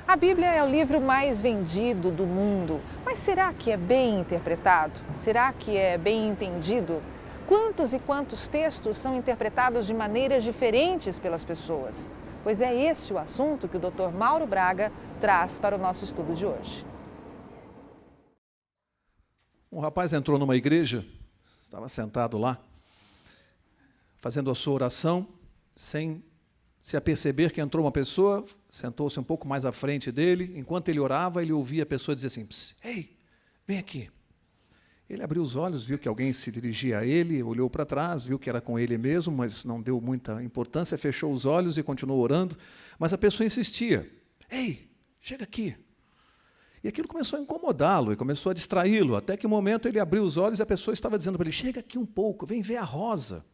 A Bíblia é o livro mais vendido do mundo, mas será que é bem interpretado? Será que é bem entendido? Quantos e quantos textos são interpretados de maneiras diferentes pelas pessoas? Pois é esse o assunto que o Dr. Mauro Braga traz para o nosso estudo de hoje. Um rapaz entrou numa igreja, estava sentado lá, fazendo a sua oração, sem se aperceber que entrou uma pessoa, sentou-se um pouco mais à frente dele. Enquanto ele orava, ele ouvia a pessoa dizer assim: "Ei, vem aqui." Ele abriu os olhos, viu que alguém se dirigia a ele, olhou para trás, viu que era com ele mesmo, mas não deu muita importância, fechou os olhos e continuou orando. Mas a pessoa insistia: "Ei, chega aqui." E aquilo começou a incomodá-lo e começou a distraí-lo, até que um momento ele abriu os olhos e a pessoa estava dizendo para ele: "Chega aqui um pouco, vem ver a rosa."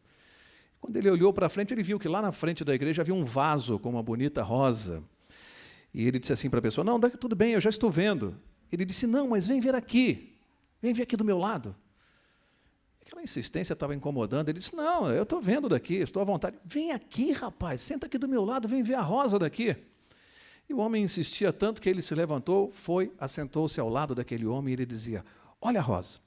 Quando ele olhou para frente, ele viu que lá na frente da igreja havia um vaso com uma bonita rosa. E ele disse assim para a pessoa: "Não, tudo bem, eu já estou vendo." Ele disse: "Não, mas vem ver aqui. Vem ver aqui do meu lado." Aquela insistência estava incomodando. Ele disse: "Não, eu estou vendo daqui, estou à vontade." "Vem aqui, rapaz, senta aqui do meu lado, vem ver a rosa daqui." E o homem insistia tanto que ele se levantou, foi, assentou-se ao lado daquele homem e ele dizia: "Olha a rosa."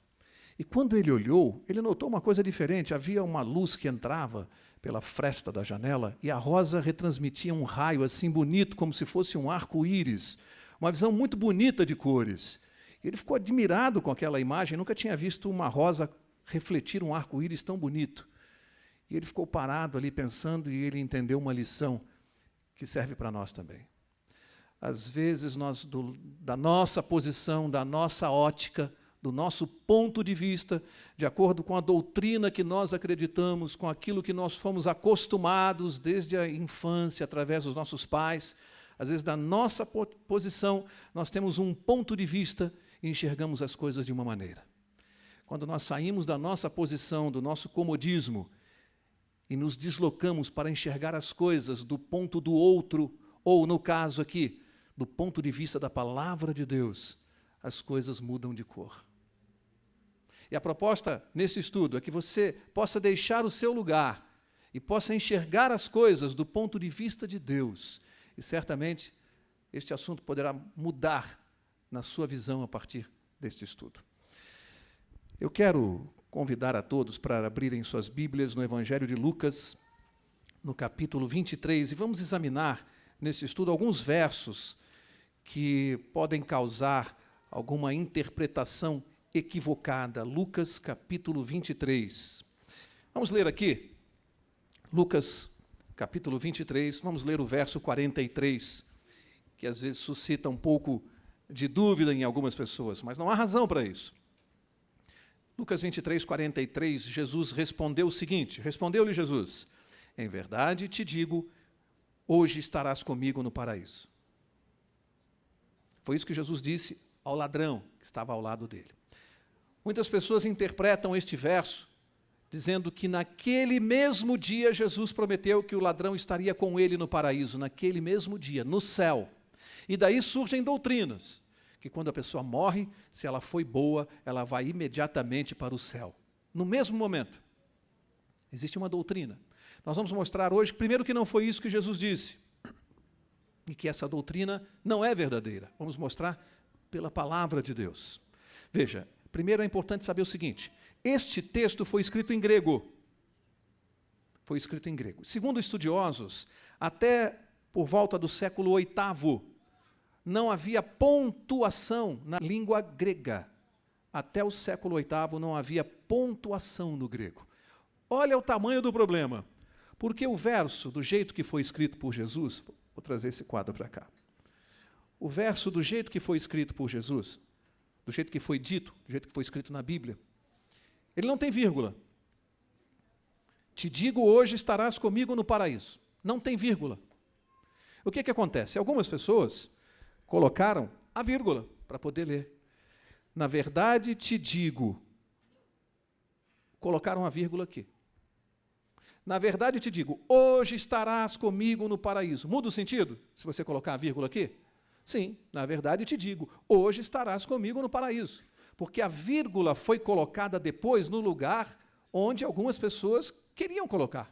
E quando ele olhou, ele notou uma coisa diferente. Havia uma luz que entrava pela fresta da janela e a rosa retransmitia um raio assim bonito, como se fosse um arco-íris, uma visão muito bonita de cores. Ele ficou admirado com aquela imagem, nunca tinha visto uma rosa refletir um arco-íris tão bonito. E ele ficou parado ali pensando e ele entendeu uma lição que serve para nós também. Às vezes, da nossa posição, da nossa ótica, do nosso ponto de vista, de acordo com a doutrina que nós acreditamos, com aquilo que nós fomos acostumados desde a infância, através dos nossos pais, às vezes, da nossa posição, nós temos um ponto de vista e enxergamos as coisas de uma maneira. Quando nós saímos da nossa posição, do nosso comodismo, e nos deslocamos para enxergar as coisas do ponto do outro, ou, no caso aqui, do ponto de vista da palavra de Deus, as coisas mudam de cor. E a proposta nesse estudo é que você possa deixar o seu lugar e possa enxergar as coisas do ponto de vista de Deus. E certamente este assunto poderá mudar na sua visão a partir deste estudo. Eu quero convidar a todos para abrirem suas Bíblias no Evangelho de Lucas, no capítulo 23, e vamos examinar nesse estudo alguns versos que podem causar alguma interpretação equivocada. Lucas, capítulo 23. Vamos ler aqui, Lucas, capítulo 23, vamos ler o verso 43, que às vezes suscita um pouco de dúvida em algumas pessoas, mas não há razão para isso. Lucas 23, 43, Jesus respondeu o seguinte, respondeu-lhe Jesus: "Em verdade te digo, hoje estarás comigo no paraíso." Foi isso que Jesus disse ao ladrão que estava ao lado dele. Muitas pessoas interpretam este verso dizendo que naquele mesmo dia Jesus prometeu que o ladrão estaria com ele no paraíso, naquele mesmo dia, no céu. E daí surgem doutrinas, que quando a pessoa morre, se ela foi boa, ela vai imediatamente para o céu. No mesmo momento. Existe uma doutrina. Nós vamos mostrar hoje, primeiro, que não foi isso que Jesus disse, e que essa doutrina não é verdadeira. Vamos mostrar pela palavra de Deus. Veja, primeiro é importante saber o seguinte: este texto foi escrito em grego. Foi escrito em grego. Segundo estudiosos, até por volta do século VIII, não havia pontuação na língua grega. Até o século VIII não havia pontuação no grego. Olha o tamanho do problema. Porque o verso, do jeito que foi escrito por Jesus, vou trazer esse quadro para cá. O verso, do jeito que foi escrito por Jesus, do jeito que foi dito, do jeito que foi escrito na Bíblia, ele não tem vírgula. "Te digo, hoje estarás comigo no paraíso." Não tem vírgula. O que acontece? Algumas pessoas colocaram a vírgula para poder ler. "Na verdade te digo." Colocaram a vírgula aqui. "Na verdade te digo, hoje estarás comigo no paraíso." Muda o sentido se você colocar a vírgula aqui? Sim, na verdade te digo, hoje estarás comigo no paraíso. Porque a vírgula foi colocada depois no lugar onde algumas pessoas queriam colocar.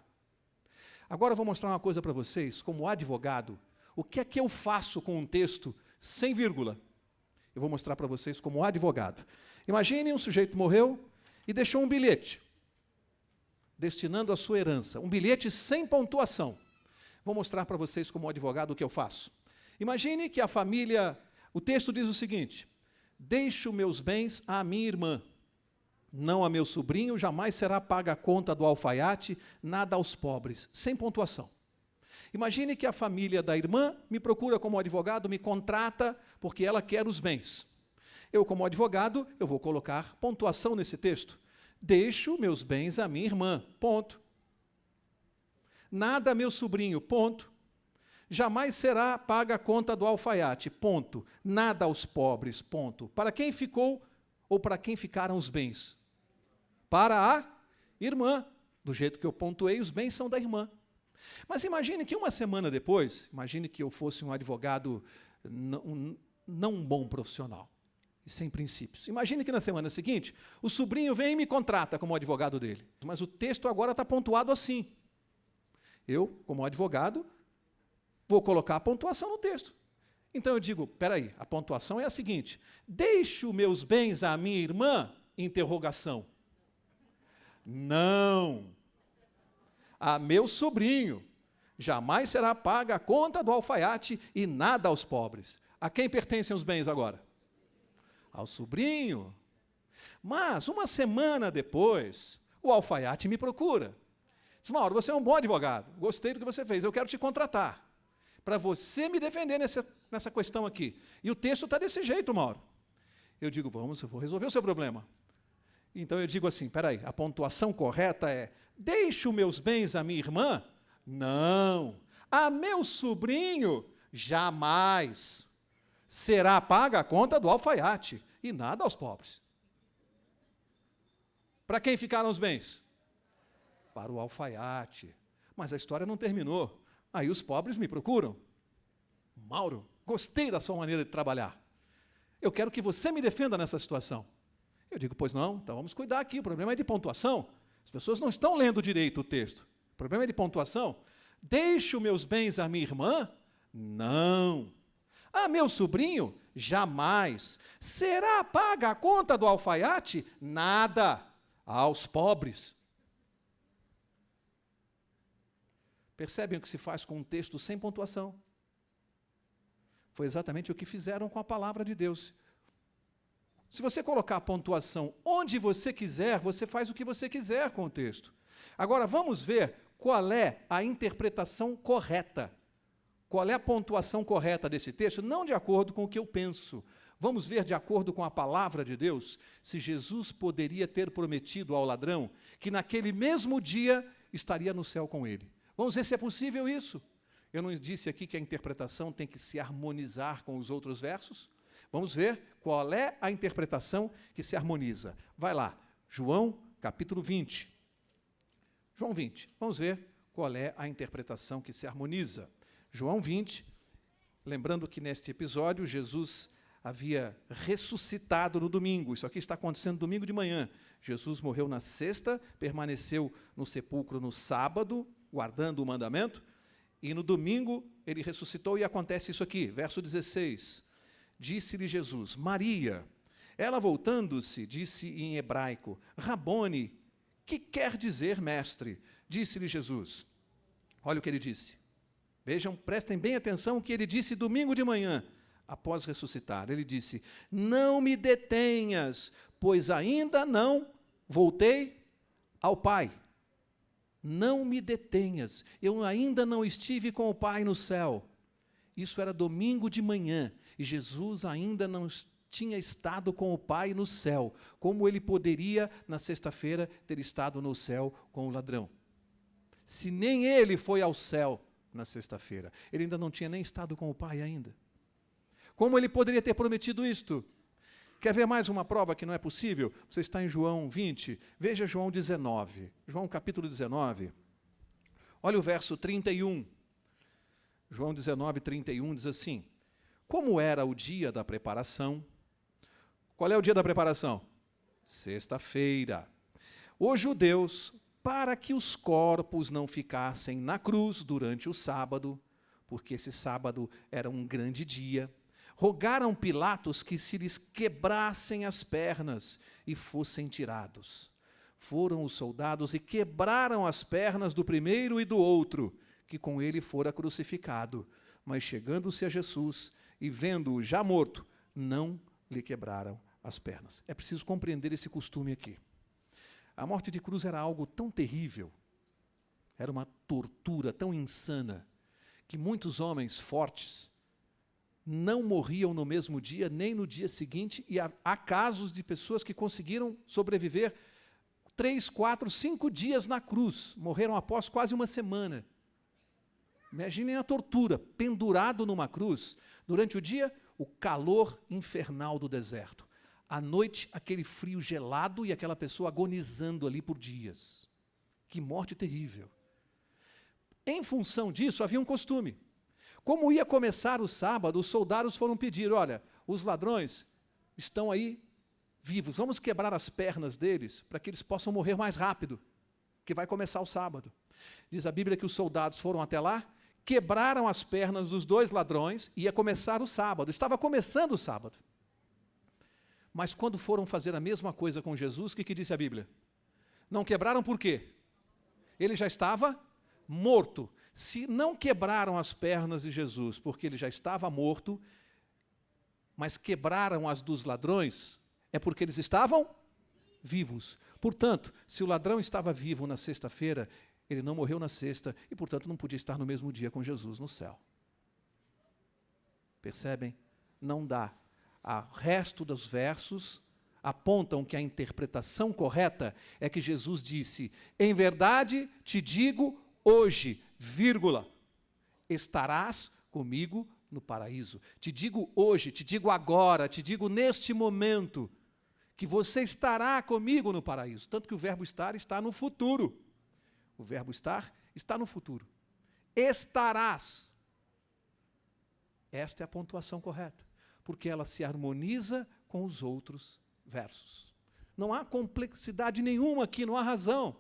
Agora eu vou mostrar uma coisa para vocês, como advogado, o que é que eu faço com um texto sem vírgula. Eu vou mostrar para vocês como advogado. Imagine um sujeito morreu e deixou um bilhete, destinando a sua herança. Um bilhete sem pontuação. Vou mostrar para vocês como advogado o que eu faço. Imagine que a família... O texto diz o seguinte: deixo meus bens à minha irmã. Não a meu sobrinho, jamais será paga a conta do alfaiate, nada aos pobres. Sem pontuação. Imagine que a família da irmã me procura como advogado, me contrata porque ela quer os bens. Eu, como advogado, eu vou colocar pontuação nesse texto. Deixo meus bens à minha irmã, ponto. Nada a meu sobrinho, ponto. Jamais será paga a conta do alfaiate, ponto. Nada aos pobres, ponto. Para quem ficou ou para quem ficaram os bens? Para a irmã. Do jeito que eu pontuei, os bens são da irmã. Mas imagine que uma semana depois, imagine que eu fosse um advogado não um bom profissional e sem princípios. Imagine que na semana seguinte, o sobrinho vem e me contrata como advogado dele. Mas o texto agora está pontuado assim. Eu, como advogado, vou colocar a pontuação no texto. Então eu digo, peraí, a pontuação é a seguinte: deixo meus bens à minha irmã? Interrogação. Não. A meu sobrinho. Jamais será paga a conta do alfaiate e nada aos pobres. A quem pertencem os bens agora? Ao sobrinho. Mas, uma semana depois, o alfaiate me procura. Diz: Mauro, você é um bom advogado, gostei do que você fez, eu quero te contratar para você me defender nessa questão aqui. E o texto está desse jeito, Mauro. Eu digo, eu vou resolver o seu problema. Então eu digo assim, peraí, a pontuação correta é: deixo meus bens à minha irmã? Não. A meu sobrinho? Jamais. Será paga a conta do alfaiate e nada aos pobres. Para quem ficaram os bens? Para o alfaiate. Mas a história não terminou. Aí os pobres me procuram. Mauro, gostei da sua maneira de trabalhar. Eu quero que você me defenda nessa situação. Eu digo, pois não, então vamos cuidar aqui, o problema é de pontuação. As pessoas não estão lendo direito o texto. O problema é de pontuação. Deixo meus bens à minha irmã? Não. A meu sobrinho? Jamais. Será paga a conta do alfaiate? Nada. Aos pobres. Percebem o que se faz com um texto sem pontuação? Foi exatamente o que fizeram com a palavra de Deus. Se você colocar a pontuação onde você quiser, você faz o que você quiser com o texto. Agora, vamos ver qual é a interpretação correta. Qual é a pontuação correta desse texto? Não de acordo com o que eu penso. Vamos ver, de acordo com a palavra de Deus, se Jesus poderia ter prometido ao ladrão que naquele mesmo dia estaria no céu com ele. Vamos ver se é possível isso. Eu não disse aqui que a interpretação tem que se harmonizar com os outros versos? Vamos ver qual é a interpretação que se harmoniza. Vai lá, João, capítulo 20. João 20. Vamos ver qual é a interpretação que se harmoniza. João 20, lembrando que neste episódio Jesus havia ressuscitado no domingo. Isso aqui está acontecendo domingo de manhã. Jesus morreu na sexta, permaneceu no sepulcro no sábado, guardando o mandamento, e no domingo ele ressuscitou e acontece isso aqui, verso 16. Disse-lhe Jesus, Maria. Ela, voltando-se, disse em hebraico, Rabone, que quer dizer mestre? Disse-lhe Jesus. Olha o que ele disse. Vejam, prestem bem atenção o que ele disse domingo de manhã, após ressuscitar. Ele disse, não me detenhas, pois ainda não voltei ao Pai. Não me detenhas, eu ainda não estive com o Pai no céu. Isso era domingo de manhã, e Jesus ainda não tinha estado com o Pai no céu. Como ele poderia, na sexta-feira, ter estado no céu com o ladrão? Se nem ele foi ao céu na sexta-feira, ele ainda não tinha nem estado com o Pai ainda. Como ele poderia ter prometido isto? Quer ver mais uma prova que não é possível? Você está em João 20, veja João 19. João capítulo 19. Olha o verso 31. João 19, 31 diz assim, como era o dia da preparação? Qual é o dia da preparação? Sexta-feira. Os judeus, para que os corpos não ficassem na cruz durante o sábado, porque esse sábado era um grande dia, rogaram Pilatos que se lhes quebrassem as pernas e fossem tirados. Foram os soldados e quebraram as pernas do primeiro e do outro, que com ele fora crucificado. Mas chegando-se a Jesus e vendo-o já morto, não lhe quebraram as pernas. É preciso compreender esse costume aqui. A morte de cruz era algo tão terrível, era uma tortura tão insana, que muitos homens fortes não morriam no mesmo dia, nem no dia seguinte, e há casos de pessoas que conseguiram sobreviver 3, 4, 5 dias na cruz, morreram após quase uma semana. Imaginem a tortura, pendurado numa cruz, durante o dia, o calor infernal do deserto. À noite, aquele frio gelado e aquela pessoa agonizando ali por dias. Que morte terrível. Em função disso, havia um costume. Como ia começar o sábado, os soldados foram pedir, olha, os ladrões estão aí vivos, vamos quebrar as pernas deles para que eles possam morrer mais rápido, que vai começar o sábado. Diz a Bíblia que os soldados foram até lá, quebraram as pernas dos 2 ladrões e ia começar o sábado. Estava começando o sábado. Mas quando foram fazer a mesma coisa com Jesus, o que disse a Bíblia? Não quebraram por quê? Ele já estava morto. Se não quebraram as pernas de Jesus porque ele já estava morto, mas quebraram as dos ladrões, é porque eles estavam vivos. Portanto, se o ladrão estava vivo na sexta-feira, ele não morreu na sexta e, portanto, não podia estar no mesmo dia com Jesus no céu. Percebem? Não dá. O resto dos versos apontam que a interpretação correta é que Jesus disse, em verdade te digo hoje, vírgula, estarás comigo no paraíso. Te digo hoje, te digo agora, te digo neste momento, que você estará comigo no paraíso. Tanto que o verbo estar está no futuro. O verbo estar está no futuro. Estarás. Esta é a pontuação correta, porque ela se harmoniza com os outros versos. Não há complexidade nenhuma aqui, não há razão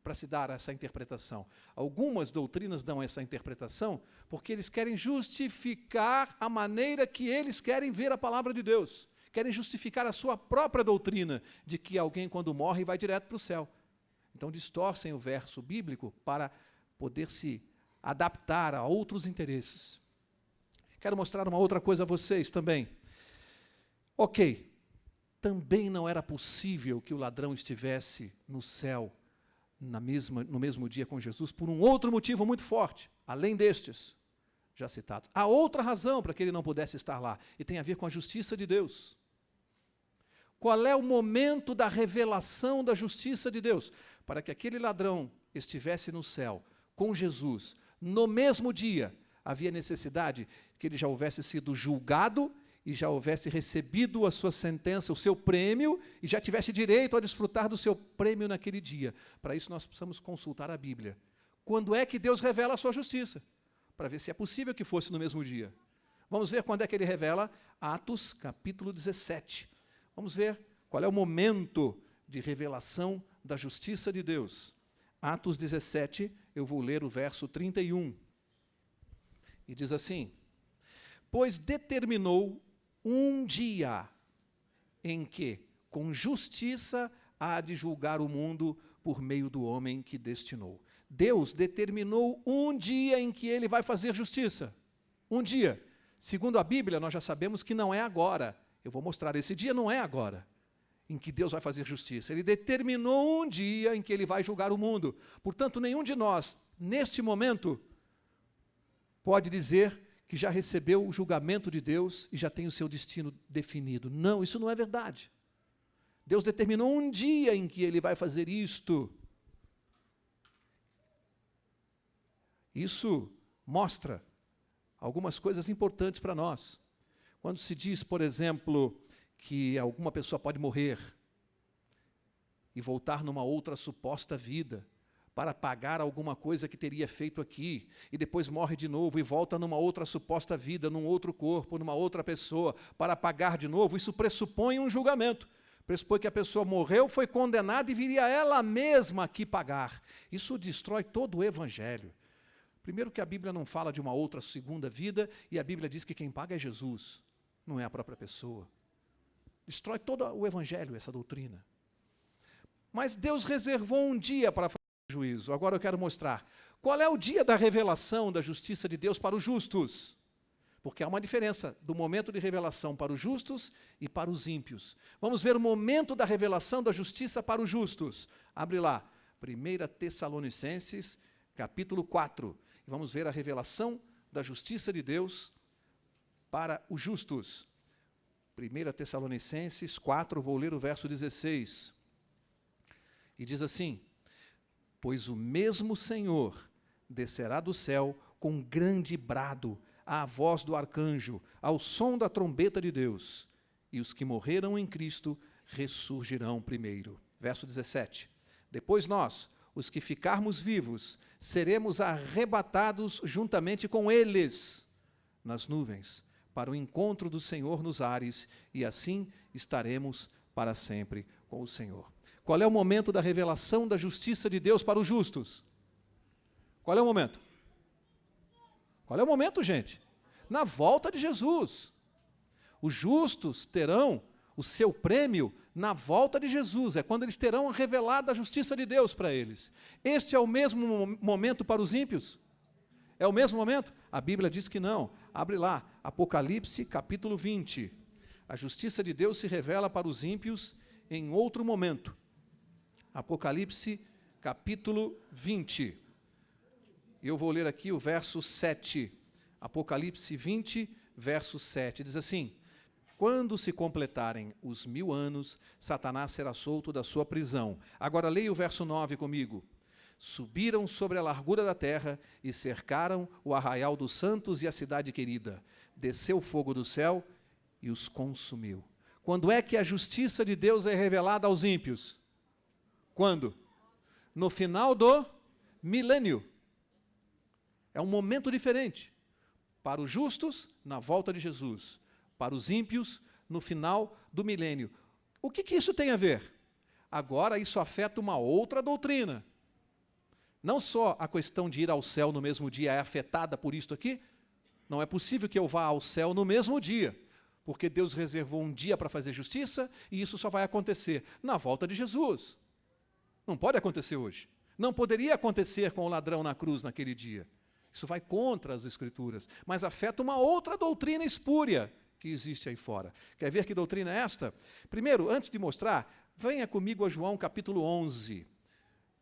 para se dar essa interpretação. Algumas doutrinas dão essa interpretação porque eles querem justificar a maneira que eles querem ver a palavra de Deus. Querem justificar a sua própria doutrina de que alguém, quando morre, vai direto para o céu. Então, distorcem o verso bíblico para poder se adaptar a outros interesses. Quero mostrar uma outra coisa a vocês também. Ok, também não era possível que o ladrão estivesse no céu no mesmo dia com Jesus por um outro motivo muito forte, além destes já citados. Há outra razão para que ele não pudesse estar lá, e tem a ver com a justiça de Deus. Qual é o momento da revelação da justiça de Deus? Para que aquele ladrão estivesse no céu com Jesus, no mesmo dia, havia necessidade que ele já houvesse sido julgado e já houvesse recebido a sua sentença, o seu prêmio, e já tivesse direito a desfrutar do seu prêmio naquele dia. Para isso nós precisamos consultar a Bíblia. Quando é que Deus revela a sua justiça? Para ver se é possível que fosse no mesmo dia. Vamos ver quando é que ele revela. Atos, capítulo 17. Vamos ver qual é o momento de revelação da justiça de Deus. Atos 17, eu vou ler o verso 31. E diz assim, pois determinou um dia em que, com justiça, há de julgar o mundo por meio do homem que destinou. Deus determinou um dia em que ele vai fazer justiça. Um dia. Segundo a Bíblia, nós já sabemos que não é agora. Eu vou mostrar, esse dia não é agora, em que Deus vai fazer justiça. Ele determinou um dia em que ele vai julgar o mundo. Portanto, nenhum de nós, neste momento, pode dizer que já recebeu o julgamento de Deus e já tem o seu destino definido. Não, isso não é verdade. Deus determinou um dia em que ele vai fazer isto. Isso mostra algumas coisas importantes para nós. Quando se diz, por exemplo, que alguma pessoa pode morrer e voltar numa outra suposta vida para pagar alguma coisa que teria feito aqui, e depois morre de novo e volta numa outra suposta vida, num outro corpo, numa outra pessoa, para pagar de novo, isso pressupõe um julgamento. Pressupõe que a pessoa morreu, foi condenada e viria ela mesma aqui pagar. Isso destrói todo o Evangelho. Primeiro que a Bíblia não fala de uma outra segunda vida, e a Bíblia diz que quem paga é Jesus. não é a própria pessoa. Destrói todo o evangelho, essa doutrina. Mas Deus reservou um dia para fazer o juízo. Agora eu quero mostrar qual é o dia da revelação da justiça de Deus para os justos. Porque há uma diferença do momento de revelação para os justos e para os ímpios. Vamos ver o momento da revelação da justiça para os justos. Abre lá, 1 Tessalonicenses, capítulo 4. E vamos ver a revelação da justiça de Deus para os justos. 1 Tessalonicenses 4, vou ler o verso 16. E diz assim: pois o mesmo Senhor descerá do céu com grande brado, à voz do arcanjo, ao som da trombeta de Deus, e os que morreram em Cristo ressurgirão primeiro. Verso 17. Depois nós, os que ficarmos vivos, seremos arrebatados juntamente com eles nas nuvens, para o encontro do Senhor nos ares, e assim estaremos para sempre com o Senhor. Qual é o momento da revelação da justiça de Deus para os justos? Qual é o momento? Qual é o momento, gente? Na volta de Jesus. Os justos terão o seu prêmio na volta de Jesus. É quando eles terão revelado a justiça de Deus para eles. Este é o mesmo momento para os ímpios? É o mesmo momento? A Bíblia diz que não. Abre lá, Apocalipse, capítulo 20. A justiça de Deus se revela para os ímpios em outro momento. Apocalipse, capítulo 20. Eu vou ler aqui o verso 7. Apocalipse 20, verso 7. Diz assim: quando se completarem os 1000 anos, Satanás será solto da sua prisão. Agora leia o verso 9 comigo. Subiram sobre a largura da terra e cercaram o arraial dos santos e a cidade querida. Desceu fogo do céu e os consumiu. Quando é que a justiça de Deus é revelada aos ímpios? Quando? No final do milênio. É um momento diferente. Para os justos, na volta de Jesus. Para os ímpios, no final do milênio. O que isso tem a ver? Agora isso afeta uma outra doutrina. Não só a questão de ir ao céu no mesmo dia é afetada por isto aqui. Não é possível que eu vá ao céu no mesmo dia, porque Deus reservou um dia para fazer justiça e isso só vai acontecer na volta de Jesus. Não pode acontecer hoje. Não poderia acontecer com o ladrão na cruz naquele dia. Isso vai contra as Escrituras, mas afeta uma outra doutrina espúria que existe aí fora. Quer ver que doutrina é esta? Primeiro, antes de mostrar, venha comigo a João capítulo 11.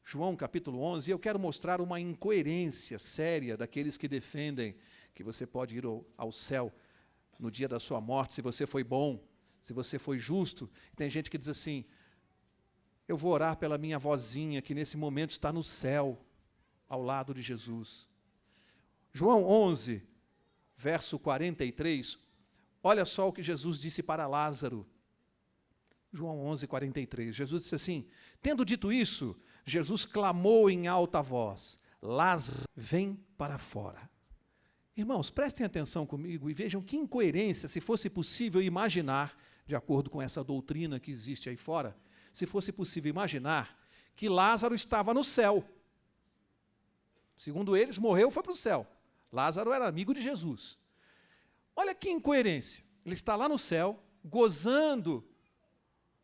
João capítulo 11, eu quero mostrar uma incoerência séria daqueles que defendem que você pode ir ao céu no dia da sua morte, se você foi bom, se você foi justo. Tem gente que diz assim: eu vou orar pela minha vozinha, que nesse momento está no céu, ao lado de Jesus. João 11, verso 43, olha só o que Jesus disse para Lázaro. João 11, 43, Jesus disse assim: tendo dito isso, Jesus clamou em alta voz: Lázaro, vem para fora. Irmãos, prestem atenção comigo e vejam que incoerência, se fosse possível imaginar, de acordo com essa doutrina que existe aí fora, se fosse possível imaginar que Lázaro estava no céu. Segundo eles, morreu e foi para o céu. Lázaro era amigo de Jesus. Olha que incoerência. Ele está lá no céu, gozando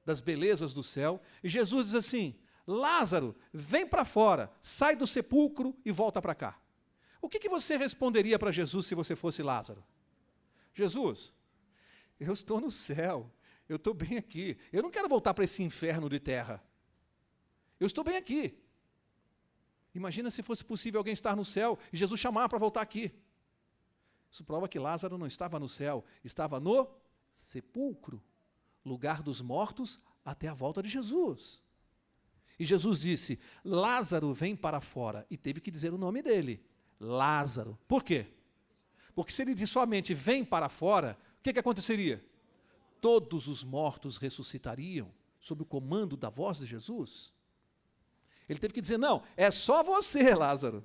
das belezas do céu, e Jesus diz assim: Lázaro, vem para fora, sai do sepulcro e volta para cá. O que você responderia para Jesus se você fosse Lázaro? Jesus, eu estou no céu, eu estou bem aqui, eu não quero voltar para esse inferno de terra. Eu estou bem aqui. Imagina se fosse possível alguém estar no céu e Jesus chamar para voltar aqui. Isso prova que Lázaro não estava no céu, estava no sepulcro, lugar dos mortos até a volta de Jesus. E Jesus disse: Lázaro, vem para fora. E teve que dizer o nome dele, Lázaro. Por quê? Porque se ele disse somente vem para fora, o que aconteceria? Todos os mortos ressuscitariam sob o comando da voz de Jesus. Ele teve que dizer: não, é só você, Lázaro.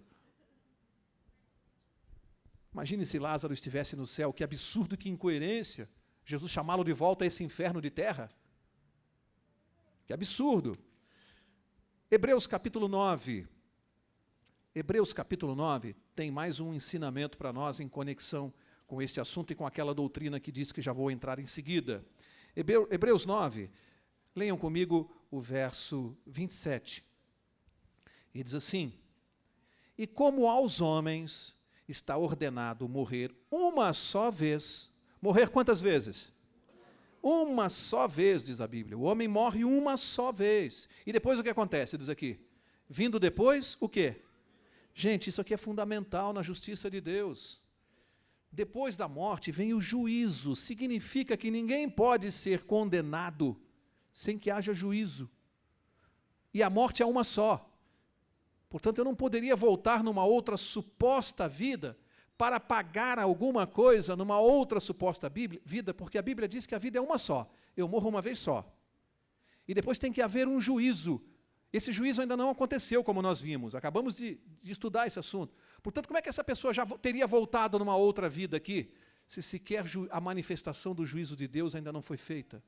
Imagine se Lázaro estivesse no céu, que absurdo, que incoerência. Jesus chamá-lo de volta a esse inferno de terra. Que absurdo. Hebreus capítulo 9. Hebreus capítulo 9 tem mais um ensinamento para nós em conexão com este assunto e com aquela doutrina que diz que já vou entrar em seguida. Hebreus 9, leiam comigo o verso 27. E diz assim: e como aos homens está ordenado morrer uma só vez. Morrer quantas vezes? Uma só vez, diz a Bíblia. O homem morre uma só vez. E depois o que acontece? Diz aqui. Vindo depois, o quê? Gente, isso aqui é fundamental na justiça de Deus. Depois da morte vem o juízo. Significa que ninguém pode ser condenado sem que haja juízo. E a morte é uma só. Portanto, eu não poderia voltar numa outra suposta vida para pagar alguma coisa numa outra suposta vida, porque a Bíblia diz que a vida é uma só. Eu morro uma vez só. E depois tem que haver um juízo. Esse juízo ainda não aconteceu, como nós vimos. Acabamos de estudar esse assunto. Portanto, como é que essa pessoa já teria voltado numa outra vida aqui, se sequer a manifestação do juízo de Deus ainda não foi feita?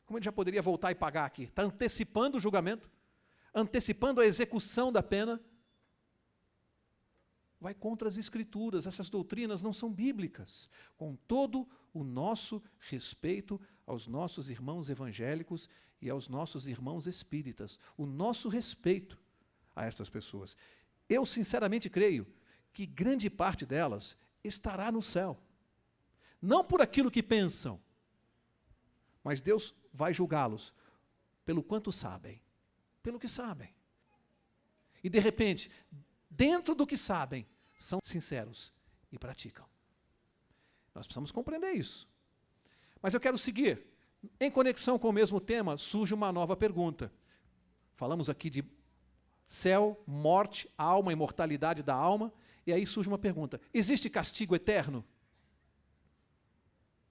Como ele já poderia voltar e pagar aqui? Está antecipando o julgamento? Antecipando a execução da pena? Vai contra as Escrituras. Essas doutrinas não são bíblicas. Com todo o nosso respeito aos nossos irmãos evangélicos e aos nossos irmãos espíritas, o nosso respeito a estas pessoas. Eu sinceramente creio que grande parte delas estará no céu. Não por aquilo que pensam, mas Deus vai julgá-los pelo quanto sabem, pelo que sabem. E de repente, dentro do que sabem, são sinceros e praticam. Nós precisamos compreender isso. Mas eu quero seguir. Em conexão com o mesmo tema, surge uma nova pergunta. Falamos aqui de céu, morte, alma, imortalidade da alma, e aí surge uma pergunta: existe castigo eterno?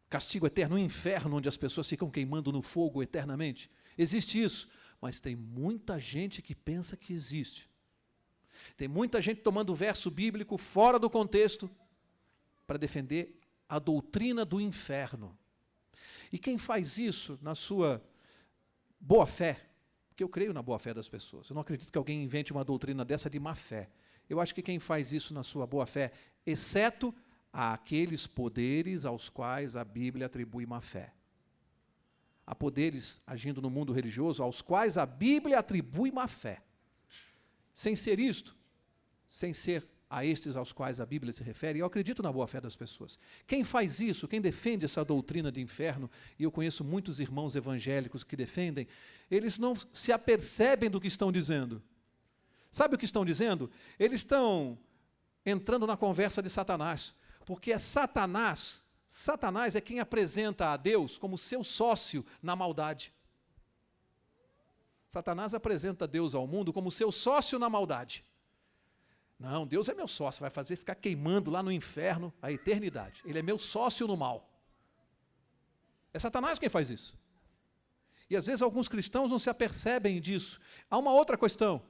Castigo eterno, um inferno onde as pessoas ficam queimando no fogo eternamente? Existe isso? Mas tem muita gente que pensa que existe. Tem muita gente tomando o verso bíblico fora do contexto para defender a doutrina do inferno. E quem faz isso na sua boa fé, porque eu creio na boa fé das pessoas, eu não acredito que alguém invente uma doutrina dessa de má fé. Eu acho que quem faz isso na sua boa fé, exceto àqueles poderes aos quais a Bíblia atribui má fé. Há poderes agindo no mundo religioso aos quais a Bíblia atribui má fé. Sem ser isto, sem ser a estes aos quais a Bíblia se refere, eu acredito na boa-fé das pessoas. Quem faz isso, quem defende essa doutrina de inferno, e eu conheço muitos irmãos evangélicos que defendem, eles não se apercebem do que estão dizendo. Sabe o que estão dizendo? Eles estão entrando na conversa de Satanás, porque é Satanás é quem apresenta a Deus como seu sócio na maldade. Satanás apresenta Deus ao mundo como seu sócio na maldade. Não, Deus é meu sócio, vai fazer ficar queimando lá no inferno a eternidade. Ele é meu sócio no mal. É Satanás quem faz isso. E às vezes alguns cristãos não se apercebem disso. Há uma outra questão.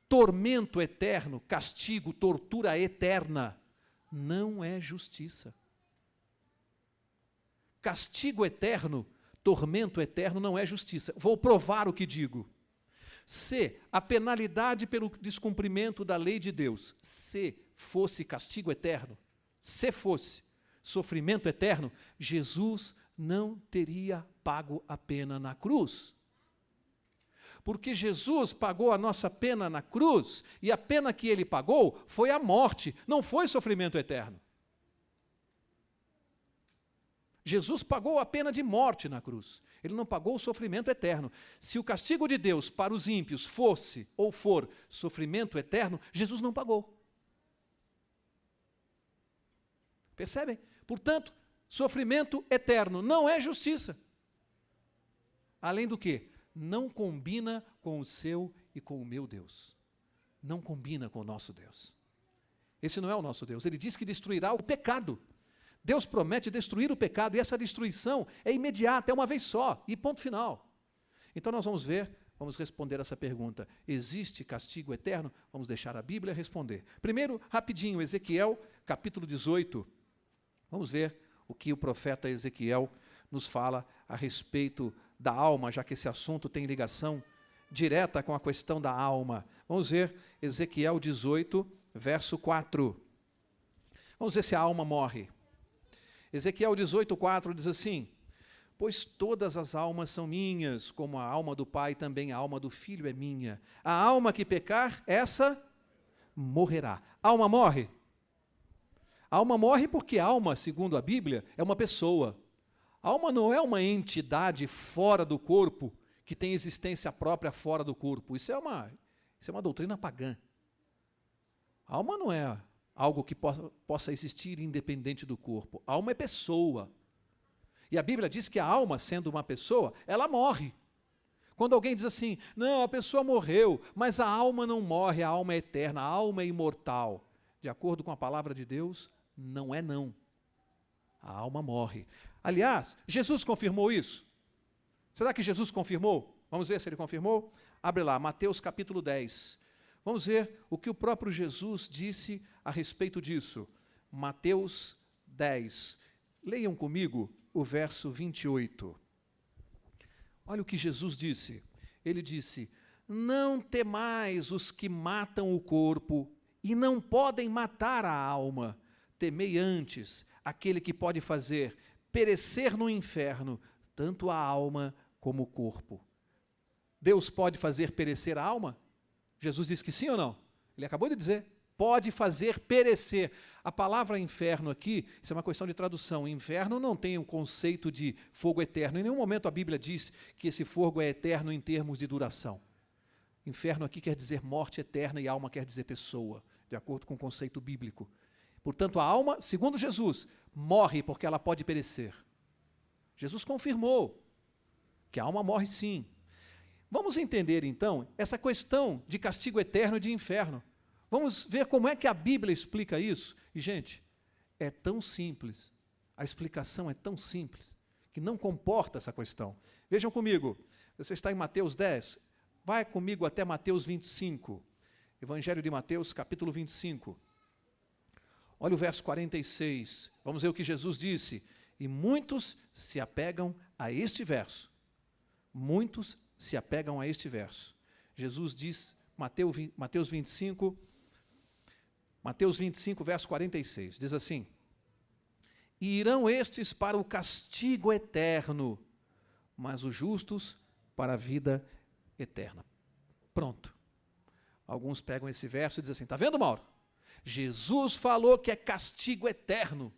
Tormento eterno, castigo, tortura eterna, não é justiça. Castigo eterno, tormento eterno não é justiça. Vou provar o que digo. Se a penalidade pelo descumprimento da lei de Deus, se fosse castigo eterno, se fosse sofrimento eterno, Jesus não teria pago a pena na cruz. Porque Jesus pagou a nossa pena na cruz, e a pena que ele pagou foi a morte, não foi sofrimento eterno. Jesus pagou a pena de morte na cruz. Ele não pagou o sofrimento eterno. Se o castigo de Deus para os ímpios fosse ou for sofrimento eterno, Jesus não pagou. Percebem? Portanto, sofrimento eterno não é justiça. Além do que? Não combina com o seu e com o meu Deus. Não combina com o nosso Deus. Esse não é o nosso Deus. Ele diz que destruirá o pecado. Deus promete destruir o pecado, e essa destruição é imediata, é uma vez só, e ponto final. Então nós vamos responder essa pergunta. Existe castigo eterno? Vamos deixar a Bíblia responder. Primeiro, rapidinho, Ezequiel, capítulo 18. Vamos ver o que o profeta Ezequiel nos fala a respeito da alma, já que esse assunto tem ligação direta com a questão da alma. Vamos ver Ezequiel 18, verso 4. Vamos ver se a alma morre. Ezequiel 18:4 diz assim: pois todas as almas são minhas, como a alma do Pai, também a alma do Filho é minha. A alma que pecar, essa morrerá. A alma morre? A alma morre porque a alma, segundo a Bíblia, é uma pessoa. A alma não é uma entidade fora do corpo, que tem existência própria fora do corpo. Isso é uma doutrina pagã. A alma não é algo que possa existir independente do corpo. A alma é pessoa. E a Bíblia diz que a alma, sendo uma pessoa, ela morre. Quando alguém diz assim, não, a pessoa morreu, mas a alma não morre, a alma é eterna, a alma é imortal. De acordo com a palavra de Deus, não é não. A alma morre. Aliás, Jesus confirmou isso. Será que Jesus confirmou? Vamos ver se ele confirmou? Abre lá, Mateus capítulo 10. Vamos ver o que o próprio Jesus disse a respeito disso. Mateus 10. Leiam comigo o verso 28. Olha o que Jesus disse. Ele disse, não temais os que matam o corpo e não podem matar a alma. Temei antes aquele que pode fazer perecer no inferno tanto a alma como o corpo. Deus pode fazer perecer a alma? Jesus disse que sim ou não? Ele acabou de dizer, pode fazer perecer. A palavra inferno aqui, isso é uma questão de tradução. Inferno não tem um conceito de fogo eterno. Em nenhum momento a Bíblia diz que esse fogo é eterno em termos de duração. Inferno aqui quer dizer morte eterna e alma quer dizer pessoa, de acordo com o conceito bíblico. Portanto, a alma, segundo Jesus, morre porque ela pode perecer. Jesus confirmou que a alma morre sim. Vamos entender, então, essa questão de castigo eterno e de inferno. Vamos ver como é que a Bíblia explica isso. E, gente, é tão simples, a explicação é tão simples, que não comporta essa questão. Vejam comigo, você está em Mateus 10, vai comigo até Mateus 25. Evangelho de Mateus, capítulo 25. Olha o verso 46, vamos ver o que Jesus disse. E muitos se apegam a este verso. Muitos se apegam a este verso. Jesus diz, Mateus 25, verso 46, diz assim, e irão estes para o castigo eterno, mas os justos para a vida eterna. Pronto. Alguns pegam esse verso e dizem assim, está vendo, Mauro? Jesus falou que é castigo eterno.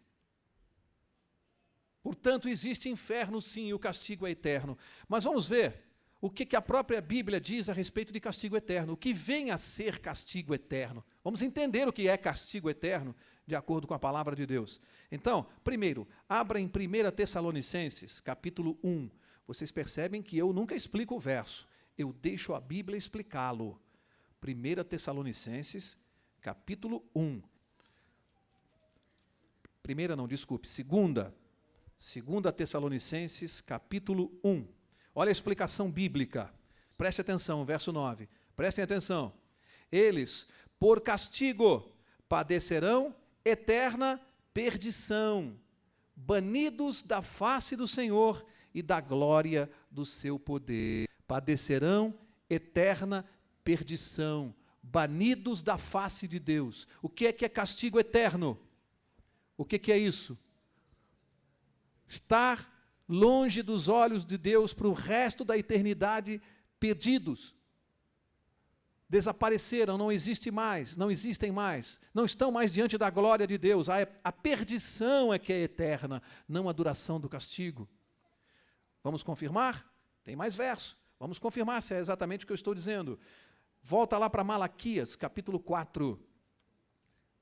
Portanto, existe inferno sim, e o castigo é eterno. Mas vamos ver o que a própria Bíblia diz a respeito de castigo eterno. O que vem a ser castigo eterno. Vamos entender o que é castigo eterno, de acordo com a palavra de Deus. Então, primeiro, abra em 1 Tessalonicenses, capítulo 1. Vocês percebem que eu nunca explico o verso. Eu deixo a Bíblia explicá-lo. 1 Tessalonicenses, capítulo 1. Primeira não, desculpe, segunda. 2 Tessalonicenses, capítulo 1. Olha a explicação bíblica. Preste atenção, verso 9. Prestem atenção. Eles, por castigo, padecerão eterna perdição, banidos da face do Senhor e da glória do seu poder. Padecerão eterna perdição, banidos da face de Deus. O que é castigo eterno? O que é isso? Estar longe dos olhos de Deus para o resto da eternidade, perdidos. Desapareceram, não existem mais, não estão mais diante da glória de Deus. A perdição é que é eterna, não a duração do castigo. Vamos confirmar? Tem mais verso. Vamos confirmar se é exatamente o que eu estou dizendo. Volta lá para Malaquias, capítulo 4.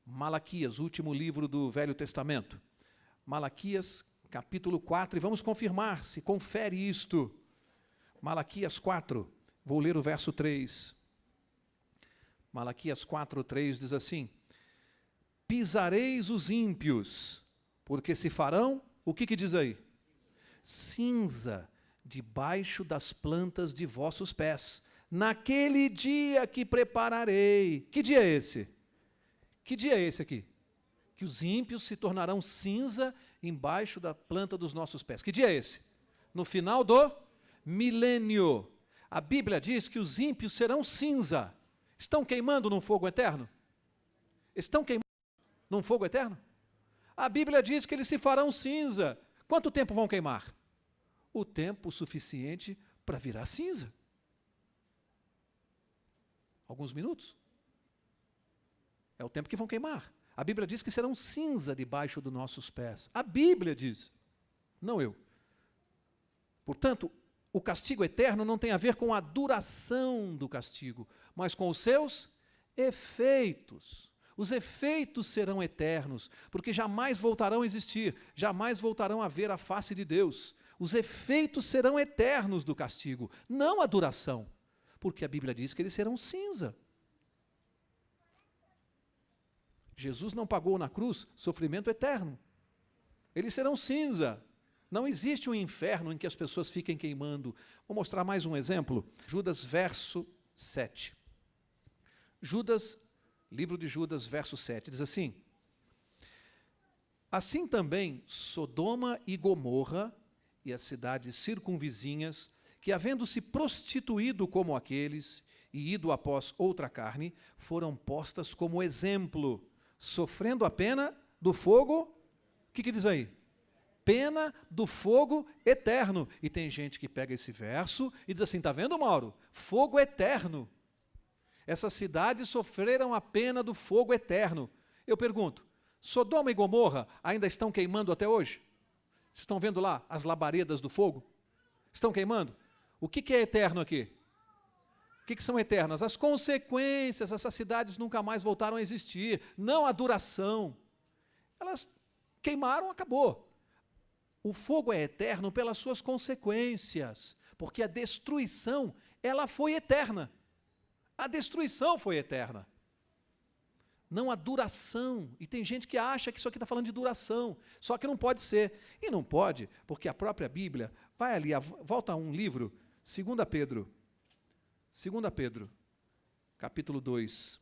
Malaquias, último livro do Velho Testamento. Malaquias, capítulo 4, e vamos confirmar se confere isto. Malaquias 4, vou ler o verso 3. Malaquias 4, 3 diz assim, pisareis os ímpios, porque se farão, o que diz aí? Cinza debaixo das plantas de vossos pés, naquele dia que prepararei. Que dia é esse? Que dia é esse aqui? Que os ímpios se tornarão cinza embaixo da planta dos nossos pés. Que dia é esse? No final do milênio. A Bíblia diz que os ímpios serão cinza. Estão queimando num fogo eterno? Estão queimando num fogo eterno? A Bíblia diz que eles se farão cinza. Quanto tempo vão queimar? O tempo suficiente para virar cinza. Alguns minutos. É o tempo que vão queimar. A Bíblia diz que serão cinza debaixo dos nossos pés. A Bíblia diz, não eu. Portanto, o castigo eterno não tem a ver com a duração do castigo, mas com os seus efeitos. Os efeitos serão eternos, porque jamais voltarão a existir, jamais voltarão a ver a face de Deus. Os efeitos serão eternos do castigo, não a duração, porque a Bíblia diz que eles serão cinza. Jesus não pagou na cruz sofrimento eterno. Eles serão cinza. Não existe um inferno em que as pessoas fiquem queimando. Vou mostrar mais um exemplo. Judas, verso 7. Judas, livro de Judas, verso 7, diz assim: assim também Sodoma e Gomorra e as cidades circunvizinhas, que havendo se prostituído como aqueles e ido após outra carne, foram postas como exemplo, sofrendo a pena do fogo. O que diz aí? Pena do fogo eterno. E tem gente que pega esse verso e diz assim, está vendo, Mauro? Fogo eterno. Essas cidades sofreram a pena do fogo eterno. Eu pergunto, Sodoma e Gomorra ainda estão queimando até hoje? Estão vendo lá as labaredas do fogo? Estão queimando? O que é eterno aqui? O que são eternas? As consequências. Essas cidades nunca mais voltaram a existir, não a duração. Elas queimaram, acabou. O fogo é eterno pelas suas consequências, porque a destruição, ela foi eterna. A destruição foi eterna. Não a duração. E tem gente que acha que isso aqui está falando de duração, só que não pode ser. E não pode, porque a própria Bíblia, vai ali, volta a um livro, 2 Pedro, capítulo 2.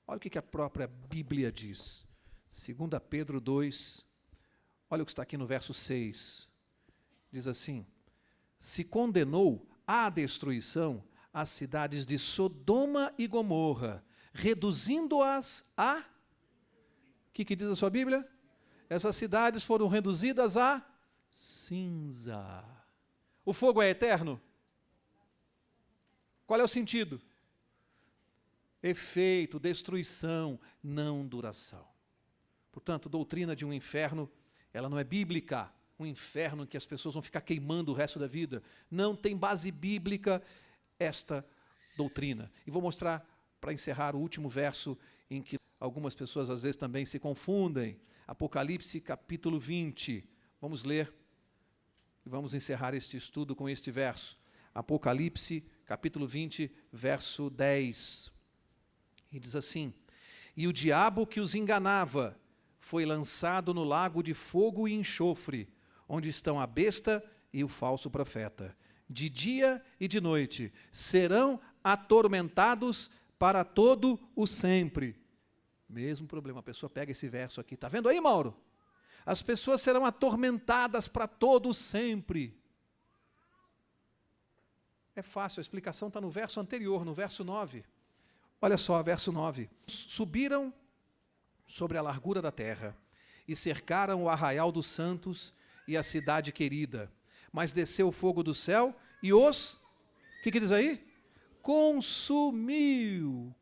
Olha o que a própria Bíblia diz. 2 Pedro 2, olha o que está aqui no verso 6. Diz assim, se condenou à destruição as cidades de Sodoma e Gomorra, reduzindo-as a... O que diz a sua Bíblia? Essas cidades foram reduzidas a cinza. O fogo é eterno? Qual é o sentido? Efeito, destruição, não duração. Portanto, doutrina de um inferno, ela não é bíblica. Um inferno em que as pessoas vão ficar queimando o resto da vida. Não tem base bíblica esta doutrina. E vou mostrar, para encerrar, o último verso em que algumas pessoas às vezes também se confundem. Apocalipse, capítulo 20. Vamos ler e vamos encerrar este estudo com este verso. Apocalipse, capítulo 20, verso 10. E diz assim, e o diabo que os enganava foi lançado no lago de fogo e enxofre, onde estão a besta e o falso profeta. De dia e de noite serão atormentados para todo o sempre. Mesmo problema, a pessoa pega esse verso aqui, está vendo aí, Mauro? As pessoas serão atormentadas para todo o sempre. É fácil, a explicação está no verso anterior, no verso 9. Olha só, verso 9. Subiram sobre a largura da terra e cercaram o arraial dos santos e a cidade querida. Mas desceu o fogo do céu e os... O que diz aí? Consumiu,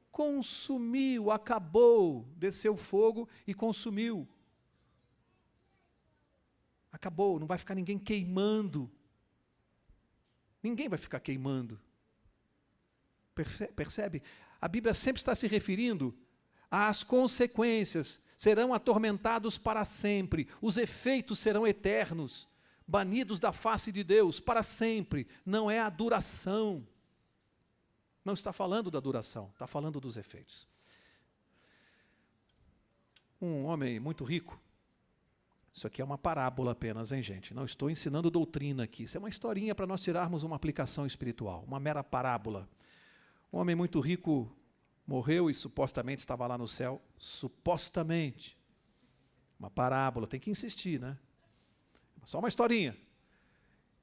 acabou. Desceu o fogo e consumiu. Acabou, não vai ficar ninguém queimando. Ninguém vai ficar queimando. Percebe? A Bíblia sempre está se referindo às consequências. Serão atormentados para sempre. Os efeitos serão eternos. Banidos da face de Deus para sempre. Não é a duração. Não está falando da duração, está falando dos efeitos. Um homem muito rico. Isso aqui é uma parábola apenas, hein, gente? Não estou ensinando doutrina aqui. Isso é uma historinha para nós tirarmos uma aplicação espiritual, uma mera parábola. Um homem muito rico morreu e supostamente estava lá no céu. Supostamente. Uma parábola, tem que insistir, né? Só uma historinha.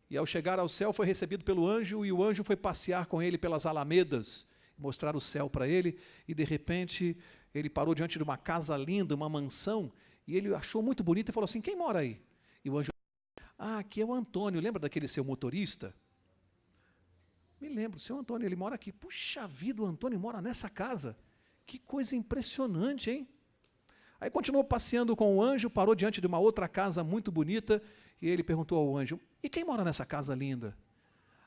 E ao chegar ao céu foi recebido pelo anjo, e o anjo foi passear com ele pelas alamedas, mostrar o céu para ele, e de repente ele parou diante de uma casa linda, uma mansão, E ele achou muito bonito e falou assim, quem mora aí? E o anjo, aqui é o Antônio, lembra daquele seu motorista? Me lembro, o seu Antônio, ele mora aqui. Puxa vida, o Antônio mora nessa casa. Que coisa impressionante, hein? Aí continuou passeando com o anjo, parou diante de uma outra casa muito bonita, e ele perguntou ao anjo, e quem mora nessa casa linda?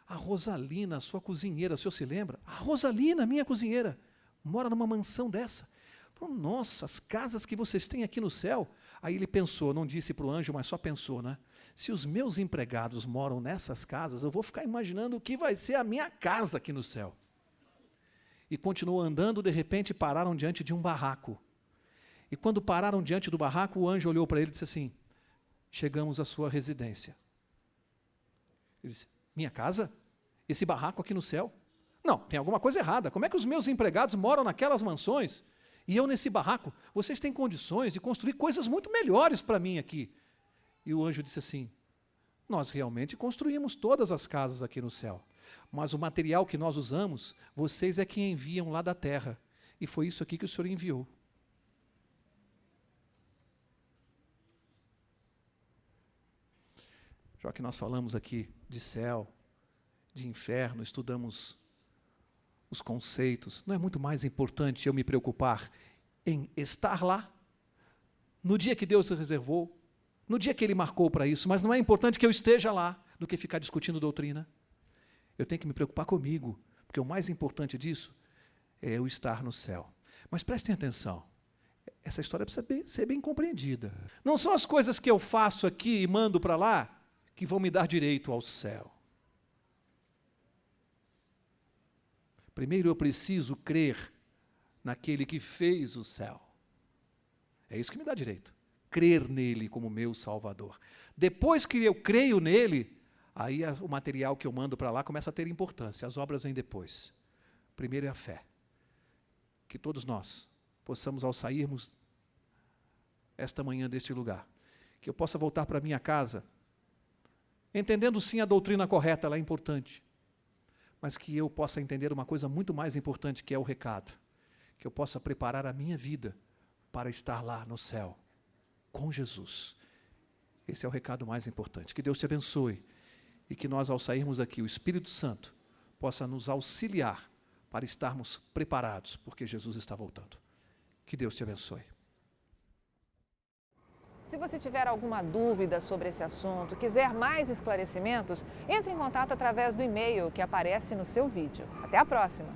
A Rosalina, sua cozinheira, o senhor se lembra? A Rosalina, minha cozinheira, mora numa mansão dessa. Falou, nossa, as casas que vocês têm aqui no céu. Aí ele pensou, não disse para o anjo, mas só pensou, né? Se os meus empregados moram nessas casas, eu vou ficar imaginando o que vai ser a minha casa aqui no céu. E continuou andando, de repente pararam diante de um barraco. E quando pararam diante do barraco, o anjo olhou para ele e disse assim, chegamos à sua residência. Ele disse, minha casa? Esse barraco aqui no céu? Não, tem alguma coisa errada. Como é que os meus empregados moram naquelas mansões? E eu nesse barraco? Vocês têm condições de construir coisas muito melhores para mim aqui. E o anjo disse assim, nós realmente construímos todas as casas aqui no céu, mas o material que nós usamos, vocês é que enviam lá da terra. E foi isso aqui que o Senhor enviou. Já que nós falamos aqui de céu, de inferno, estudamos os conceitos, não é muito mais importante eu me preocupar em estar lá, no dia que Deus reservou, no dia que Ele marcou para isso, mas não é importante que eu esteja lá, do que ficar discutindo doutrina. Eu tenho que me preocupar comigo, porque o mais importante disso é eu estar no céu. Mas prestem atenção, essa história precisa ser bem compreendida. Não são as coisas que eu faço aqui e mando para lá que vão me dar direito ao céu. Primeiro eu preciso crer naquele que fez o céu. É isso que me dá direito. Crer nele como meu Salvador. Depois que eu creio nele, aí o material que eu mando para lá começa a ter importância. As obras vêm depois. Primeiro é a fé. Que todos nós possamos, ao sairmos esta manhã deste lugar, que eu possa voltar para minha casa, entendendo sim a doutrina correta, ela é importante, mas que eu possa entender uma coisa muito mais importante, que é o recado, que eu possa preparar a minha vida para estar lá no céu, com Jesus. Esse é o recado mais importante. Que Deus te abençoe e que nós, ao sairmos aqui, o Espírito Santo possa nos auxiliar para estarmos preparados, porque Jesus está voltando. Que Deus te abençoe. Se você tiver alguma dúvida sobre esse assunto, quiser mais esclarecimentos, entre em contato através do e-mail que aparece no seu vídeo. Até a próxima!